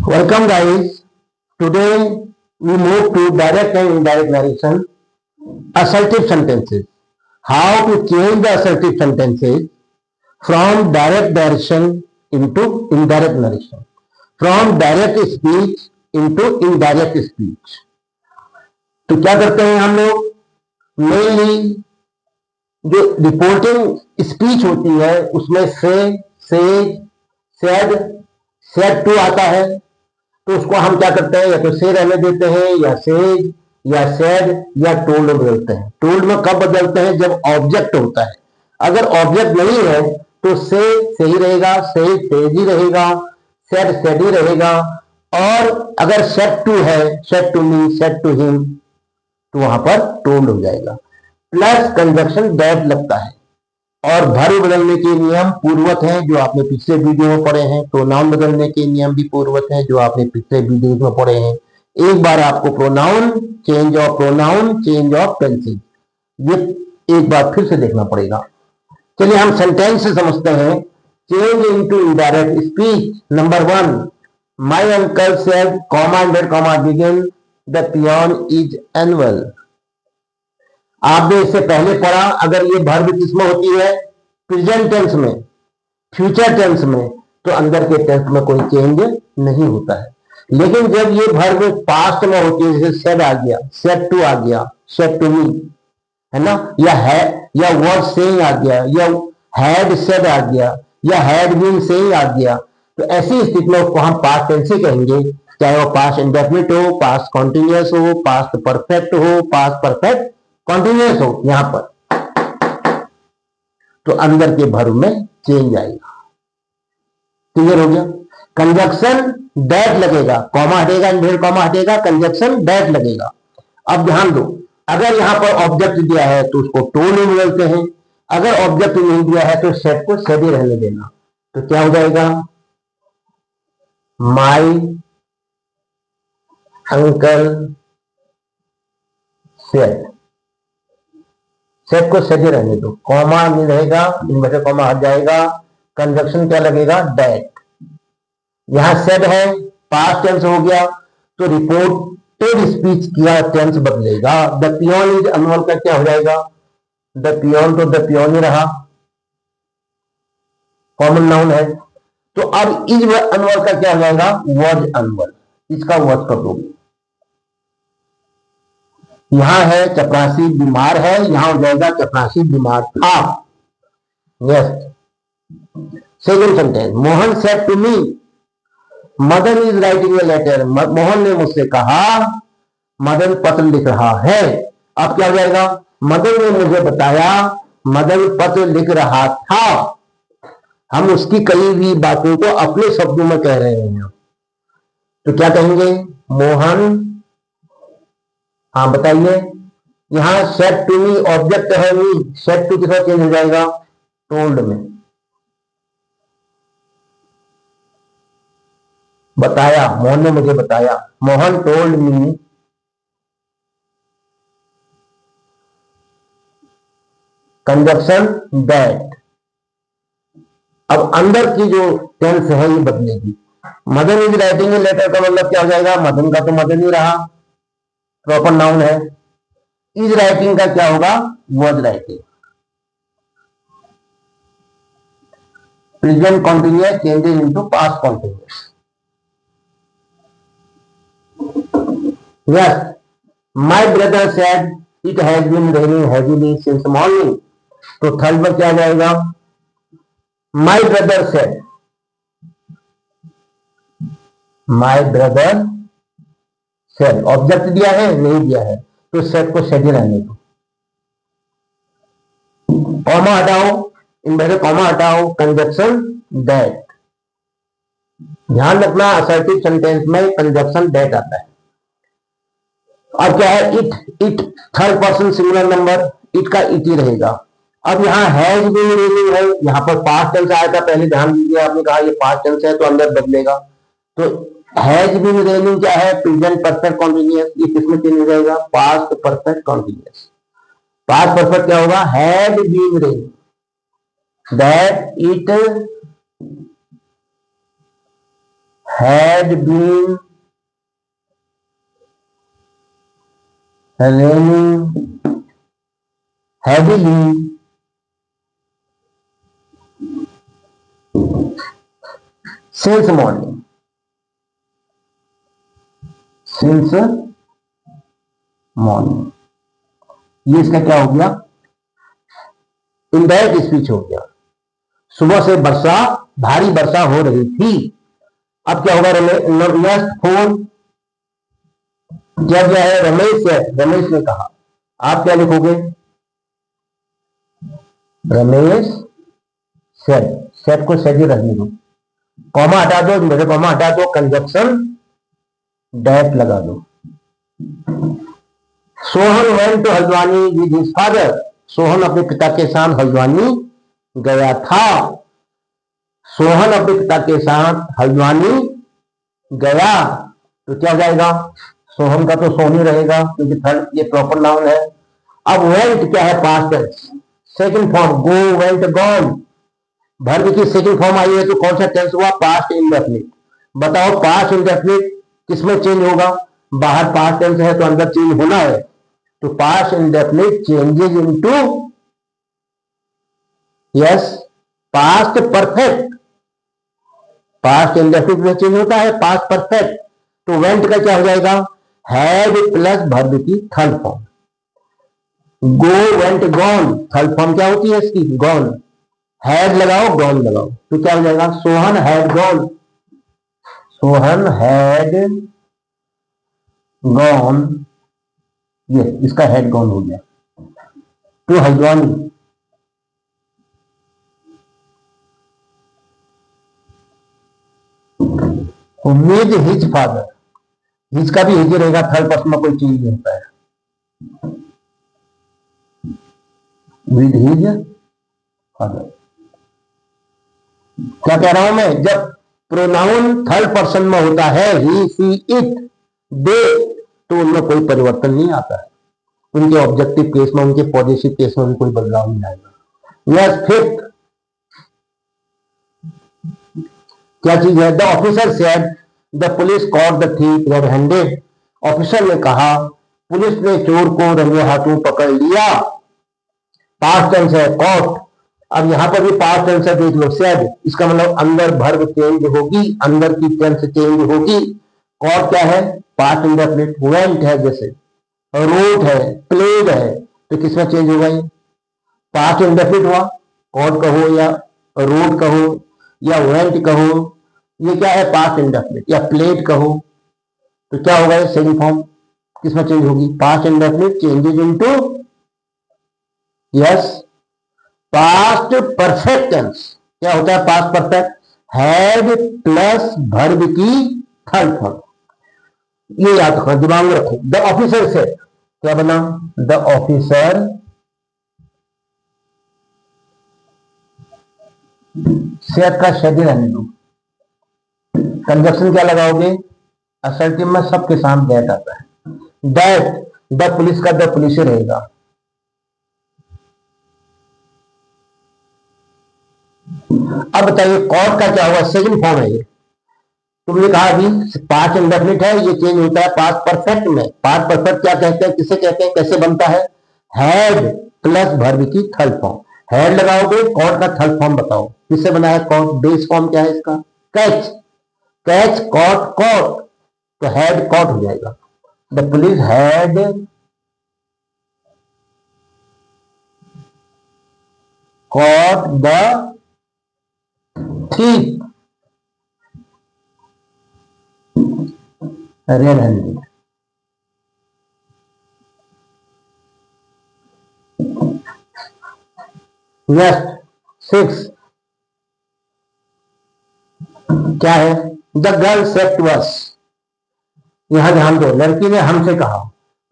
Welcome guys. Today we move to direct and indirect narration. Assertive sentences. How to change the assertive sentences from direct narration into indirect narration. From direct speech into indirect speech. तो क्या करते हैं हम लोग? Mainly जो reporting speech होती है उसमें से सेड सेड टू आता है, तो उसको हम क्या करते हैं, या तो से रहने देते हैं या सेज या सेड या टोल्ड में बदलते हैं। टोल्ड में कब बदलते हैं? जब ऑब्जेक्ट होता है। अगर ऑब्जेक्ट नहीं है तो से ही रहेगा, सेज ही रहेगा, सेड ही रहेगा। और अगर सेड टू है, said to me, said to him, तो वहां पर टोल्ड हो जाएगा। प्लस कंजक्शन दैट लगता है। और भर्व बदलने के नियम पूर्वत हैं जो आपने पिछले वीडियो में पढ़े हैं। प्रोनाउन बदलने के नियम भी पूर्वत हैं जो आपने पिछले वीडियो में पढ़े हैं। एक बार आपको प्रोनाउन, चेंज ऑफ टेंसेज, ये एक बार फिर से देखना पड़ेगा। चलिए हम सेंटेंस से समझते हैं। Change into indirect speech. Number 1, my uncle said comma ended comma begin the peon is annual. आपने इससे पहले पढ़ा, अगर ये वर्ब किसमें होती है? प्रेजेंट टेंस में, फ्यूचर टेंस में, तो अंदर के टेंस में कोई चेंज नहीं होता है। लेकिन जब ये वर्ब पास्ट में होती है, जैसे सेड आ गया, सेड टू आ गया, सेड टू मी, है ना, या वाज सेइंग आ गया, या हैड सेड आ गया, या हैड बीन सेइंग आ गया, तो ऐसी स्थिति में उसको हम पास्ट टेंस ही कहेंगे। चाहे वो पास्ट इंडेफिनिट हो, पास्ट कॉन्टिन्यूअस हो, पास्ट परफेक्ट हो, पास्ट परफेक्ट कॉन्टिन्यूअस हो, यहां पर तो अंदर के वर्ब में चेंज आएगा। क्लियर हो गया? कंजक्शन दैट लगेगा, कॉमा हटेगा, इंडेड कॉमा हटेगा, कंजक्शन दैट लगेगा। अब ध्यान दो, अगर यहां पर ऑब्जेक्ट दिया है तो उसको टोल्ड में बदलते हैं। अगर ऑब्जेक्ट नहीं दिया है तो सेड को सेड ही रहने देना। तो क्या हो जाएगा? माई अंकल सेड, सेट को सेट ही रहने दो, कॉमा नहीं रहेगा, इनवर्टेड कॉमा हट जाएगा, कंजक्शन क्या लगेगा? दैट। यहां सेट है, पास्ट टेंस हो गया, तो रिपोर्टेड स्पीच किया टेंस बदलेगा। द पियोन इज एनुअल का क्या हो जाएगा? द पियोन, तो द पियोन ही रहा, कॉमन नाउन है। तो अब इज एनुअल का क्या हो जाएगा? Was annual. इसका वॉज कर दोगे। यहां है चपरासी बीमार है, यहां हो जाएगा चपरासी बीमार था। Yes. Second sentence, Mohan said to me Madan is writing a letter. Mohan ने मुझसे कहा मदन पत्र लिख रहा है। अब क्या हो जाएगा? मदन ने मुझे बताया मदन पत्र लिख रहा था। हम उसकी कही हुई बातों को अपने शब्दों में कह रहे हैं, तो क्या कहेंगे? मोहन, हाँ बताइए, यहां सेड टू मी ऑब्जेक्ट है, मी, सेड टू किसका चेंज हो जाएगा? टोल्ड में। बताया, मोहन ने मुझे बताया, Mohan told me conjunction that. अब अंदर की जो टेंस है ये बदलेगी। Madan is writing a letter का मतलब क्या हो जाएगा? मदन का तो मदन ही रहा, प्रॉपर नाउन है। इज राइटिंग का क्या होगा? Was writing. Present continuous changes into past continuous. Yes, my brother said it has been raining heavily since morning. तो थर्ड में क्या आ जाएगा? My brother said, my brother said, object दिया है नहीं दिया है, तो सेड को सेड ही रहने दो। कॉमा हटाओ, इनवर्टेड कॉमा हटाओ, कंजक्शन दैट। ध्यान रखना, असर्टिव सेंटेंस में कंजक्शन दैट आता है। अब क्या है? It third person singular number, it का इट ही रहेगा। अब यहाँ हैज बीन रेनिंग है, यहाँ पर पास्ट टेंस आया था पहले, ध्यान दीजिए, आपने कहा ये पास्ट टेंस है तो अंदर बदलेगा। तो हैज बीन रेनिंग क्या है? प्रेजेंट परफेक्ट कॉन्टिन्यूअस, ये किसमें चेंज हो जाएगा? Past perfect continuous. Past perfect क्या होगा? Had been raining, that it had been raining heavily since morning. Since morning, ये इसका क्या हो गया? इनडायरेक्ट स्पीच हो गया। सुबह से वर्षा, भारी वर्षा हो रही थी। अब क्या होगा? रमेश फोन किया गया है। रमेश ने कहा। आप क्या लिखोगे? रमेश सेड। सेड को सेड ही रहने दो, कॉमा हटा दो, मेरे कॉमा हटा दो, कंजक्शन डैट लगा दो। Sohan went to Haldwani with his father. Sohan अपने पिता के साथ हल्द्वानी गया था। सोहन अपने पिता के साथ हल्द्वानी गया, तो क्या हो जाएगा? सोहन का तो सोहनी रहेगा क्योंकि थर्ड ये प्रॉपर नाउन है। अब वेंट क्या है? Past tense. Second form go, went, gone. Verb की सेकंड फॉर्म आई है तो कौन सा टेंस हुआ? Past indefinite. बताओ पास्ट इंडेफिनिट किसमें चेंज होगा? बाहर पास्ट टेंस है तो अंदर चेंज होना है, तो past indefinite changes into yes past perfect. Past indefinite में चेंज होता है पास्ट परफेक्ट। तो वेंट का क्या हो जाएगा? हैड प्लस वर्ब की third form. Go, went, gone, third form क्या होती है इसकी? गॉन। हैड लगाओ, गॉन लगाओ, तो क्या हो जाएगा? Sohan had gone. Sohan had gone, ये इसका हैड गॉन हो गया। To Haldwani. With his father. His का भी हिज रहेगा, थर्ड पर्सन में कोई चेंज नहीं होता है। With his father. क्या कह रहा हूं मैं? जब प्रोनाउन थर्ड पर्सन में होता है, ही, सी, इट, दे, तो उनमें कोई परिवर्तन नहीं आता है। उनके ऑब्जेक्टिव केस में, उनके पॉजिटिव केस में कोई बदलाव नहीं आएगा। यस, फिफ्थ क्या चीज है? The officer said the police cot the thief red handed. Officer ने कहा पुलिस ने चोर को रंगे हाथों पकड़ लिया। पास्ट टेंस है कॉट। अब यहां पर भी पास्ट टेंस है, देख लो, सेड। इसका मतलब अंदर वर्ब चेंज होगी, अंदर की टेंस चेंज होगी। कॉट क्या है? Past indefinite. वेंट है, जैसे रोट है, प्लेड है, तो किसमें चेंज होगा? ये पास्ट इंडेफिनिट हुआ। कॉट कहो या रोट कहो या वेंट कहो, ये क्या है? Past indefinite. या प्लेड कहो, तो क्या होगा? सेकंड फॉर्म किसमें चेंज होगी? Past indefinite changes into yes past perfect tense. क्या होता है past perfect? Had plus verb की थर्ड फॉर्म। ये याद रखो, दिमाग में रखो। द ऑफिसर से क्या बना? द ऑफिसर से का शेड्यूल रहने दो। कंजक्शन क्या लगाओगे? असर्टिव में सबके साथ दैट आता है। दैट, द पुलिस का द पुलिस रहेगा। अब बताइए कॉट का क्या हुआ? सेकंड फॉर्म है ये। तुमने कहा अभी पास्ट इंडेफिनिट है, ये चेंज होता है पास्ट परफेक्ट में। पास्ट परफेक्ट क्या कहते हैं? किसे कहते हैं? कैसे बनता है? हैड प्लस वर्ब की थर्ड फॉर्म। हैड लगाओगे, कॉट का थर्ड फॉर्म बताओ किससे बना है? कॉट। बेस फॉर्म क्या है इसका? कैच। कैच, कॉट, कॉट, तो हैड कॉट हो जाएगा। The police had caught the thief red handed. Next six क्या है? The girl said to us. यहां ध्यान दो, लड़की ने हमसे कहा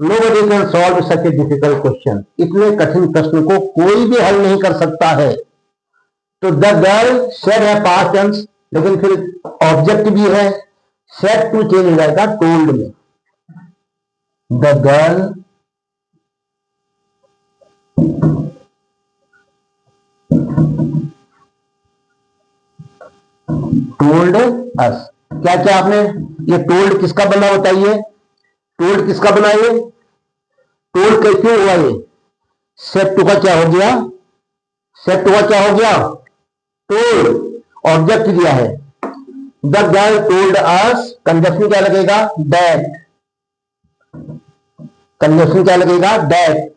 nobody can solve such a difficult question. इतने कठिन प्रश्न को कोई भी हल नहीं कर सकता है। तो द गर्ल सेड है पास्ट टेंस, लेकिन फिर ऑब्जेक्ट भी है। सेड टू चेंज हो जाएगा टोल्ड में। The girl told us. क्या क्या आपने, ये टोल्ड किसका बना बताइए, टोल्ड किसका बना, ये टोल्ड कैसे हुआ, ये सेट टू का क्या हो गया, सेट टू का क्या हो गया, टोल्ड, ऑब्जेक्ट दिया है, the girl told us, conjunction क्या लगेगा, दैट, कंजक्शन क्या लगेगा, दैट,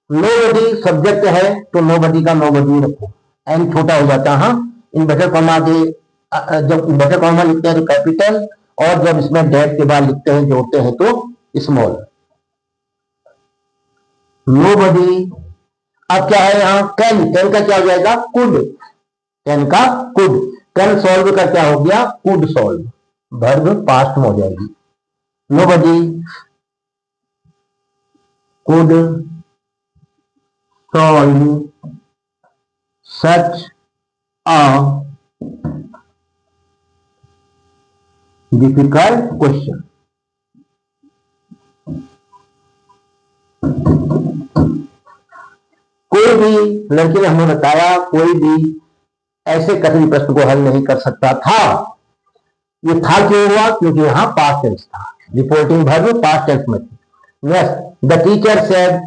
नोबडी सब्जेक्ट है तो नोबडी का नोबडी रखो, एन छोटा हो जाता है, हाँ, इन्वर्टेड कॉमा के जब इन्वर्टेड कॉमा लिखते हैं तो कैपिटल, और जब इसमें डेट के बाद लिखते हैं जोड़ते हैं तो स्मॉल, नोबडी। अब क्या है यहाँ, कैन, कैन का क्या हो जाएगा, कुड, कैन का कुड, कैन सॉल्व का क्या हो गया, कुड सॉल्व, वर्ब पास्ट में हो जाएगी, nobody could solve such a difficult question. कोई भी लड़की ने हमें बताया, कोई भी ऐसे कठिन प्रश्न को हल नहीं कर सकता था। ये था क्यों हुआ, क्योंकि यहाँ पास्ट टेंस था, रिपोर्टिंग वर्ब पास्ट टेंस में थी। Next, the teacher said,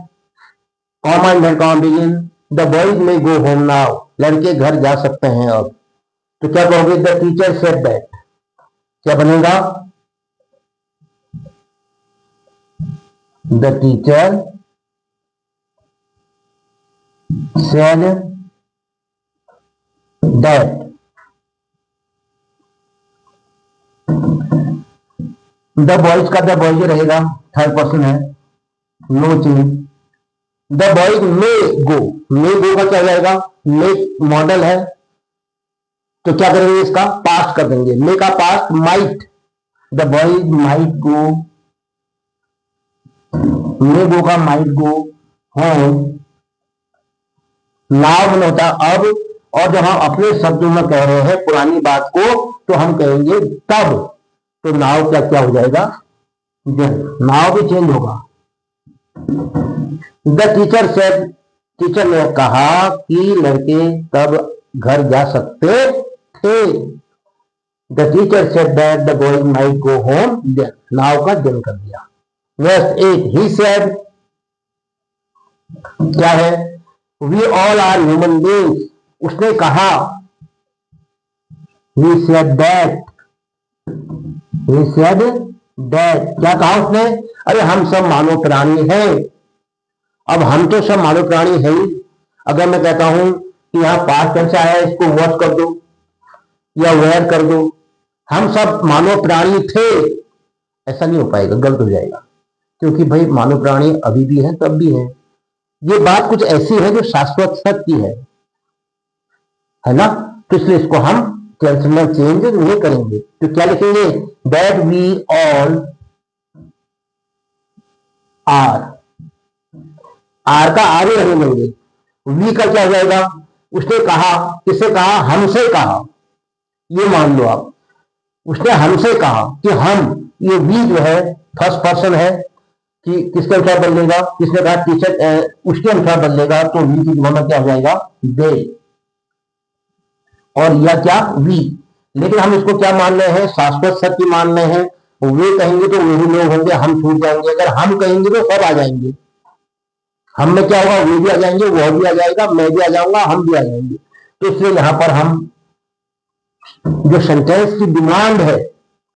comma and comma begin, the boys में गो होम नाउ, लड़के घर जा सकते हैं अब, तो क्या कहोगे, द टीचर सेड दैट, क्या बनेगा, the teacher said that, the boys का द बॉयज रहेगा, थर्ड पर्सन है, no change, the boys may go, may go का क्या जाएगा, मे मॉडल है तो क्या करेंगे, इसका पास्ट कर देंगे, मे का past might, the boys might go, may go का माइट गो होम, नाउ में होता अब, और जब हम अपने शब्दों में कह रहे हैं पुरानी बात को तो हम कहेंगे तब, तो नाउ क्या क्या हो जाएगा, नाउ भी चेंज होगा। द टीचर सेड, टीचर ने कहा कि लड़के तब घर जा सकते थे, the teacher said that the boys might go home, now का जन कर दिया। नेक्स्ट 8, ही सेड, क्या है, we all are human beings, उसने कहा, he said that, he said that, क्या कहा उसने, अरे हम सब मानव प्राणी हैं, अब हम तो सब मानव प्राणी हैं ही, अगर मैं कहता हूं कि यहाँ पास्ट टेंस आया है, इसको वॉच कर दो या वेयर कर दो, हम सब मानव प्राणी थे, ऐसा नहीं हो पाएगा, गलत हो जाएगा, क्योंकि भाई मानव प्राणी अभी भी है तब भी है, ये बात कुछ ऐसी है जो शाश्वत सत्य है ना, तो इसलिए इसको हम टेंस में चेंज नहीं करेंगे, तो क्या लिखेंगे, that we all are, are का आर ही रहने देंगे, वी का क्या हो जाएगा, उसने कहा, किससे कहा, हमसे कहा, ये मान लो आप, उसने हमसे कहा कि हम, ये वी जो है फर्स्ट पर्सन है, कि किसके अनुसार बदलेगा, किसने कहा टीचर, उसके अनुसार बदलेगा, तो वी की जगह में क्या हो जाएगा, दे, और या क्या, वी, लेकिन हम इसको क्या मान रहे हैं, शाश्वत सत्य मान रहे हैं, वे कहेंगे तो वही लोग होंगे, हम छूट जाएंगे, अगर हम कहेंगे तो सब आ जाएंगे, हम में क्या होगा, वे भी आ जाएंगे, वह भी आ जाएगा, मैं भी आ जाऊंगा, हम भी आ जाएंगे, तो इसलिए यहां पर हम जो सेंटेंस की डिमांड है